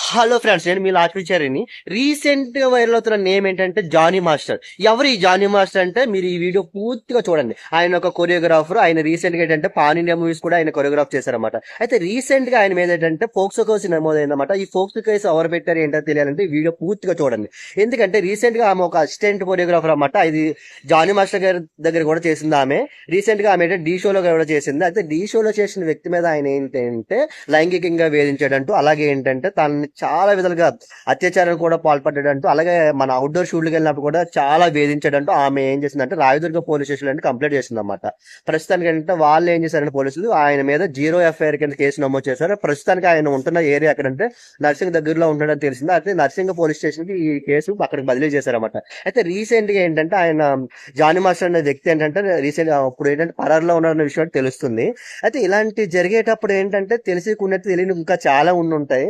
Hello friends, నేను మీ లాక్రిచారిని. Recent గా viral అవుతున్న నేమ్ ఏంటంటే జానీ మాస్టర్. ఎవరు ఈ జానీ మాస్టర్ అంటే మీరు ఈ వీడియో పూర్తిగా చూడండి. ఆయన ఒక కొరియోగ్రాఫర్. ఆయన రీసెంట్ గా ఏంటంటే పాన్ ఇండియా మూవీస్ కూడా ఆయన కొరియోగ్రాఫ్ చేశారన్నమాట. అయితే రీసెంట్ గా ఆయన మీద ఏంటంటే ఫోక్సో కేసు నమోదైందన్నమాట. ఈ ఫోక్సో కేసు ఎవరు పెట్టారు ఏంటో తెలియాలంటే ఈ వీడియో పూర్తిగా చూడండి. ఎందుకంటే రీసెంట్ గా ఆమె ఒక అసిస్టెంట్ కొరియోగ్రాఫర్ అన్నమాట. ఇది జానీ మాస్టర్ గారి దగ్గర కూడా చేసింది ఆమె. రీసెంట్ గా ఆమె ఏంటంటే డీ షోలో కూడా చేసింది. అయితే డీ షోలో చేసిన వ్యక్తి మీద ఆయన ఏంటంటే లైంగికంగా వేధించాడంటూ, అలాగే ఏంటంటే తనని చాలా విధాలుగా అత్యాచారం కూడా పాల్పడ్డాడంటూ, అలాగే మన అవుట్డోర్ షూట్లకు వెళ్ళినప్పుడు కూడా చాలా వేధించాడంటూ ఆమె ఏం చేసిందంటే రాయదుర్గ పోలీస్ స్టేషన్ అంటే కంప్లైంట్ చేసిందన్నమాట. ప్రస్తుతానికి ఏంటంటే వాళ్ళు ఏం చేశారంటే పోలీసులు ఆయన మీద జీరో ఎఫ్ఐఆర్ కింద కేసు నమోదు చేశారు. ప్రస్తుతానికి ఆయన ఉంటున్న ఏరియా ఎక్కడంటే నర్సింగ్ దగ్గరలో ఉంటాడని తెలిసింది. అయితే నర్సింగ్ పోలీస్ స్టేషన్ కి ఈ కేసు అక్కడికి బదిలీ చేశారన్నమాట. అయితే రీసెంట్ గా ఏంటంటే ఆయన జానీ మాస్టర్ అనే వ్యక్తి ఏంటంటే రీసెంట్ ఇప్పుడు ఏంటంటే పరారులో ఉన్న విషయం తెలుస్తుంది. అయితే ఇలాంటి జరిగేటప్పుడు ఏంటంటే తెలిసి కొన్ని తెలియని ఇంకా చాలా ఉండి ఉంటాయి.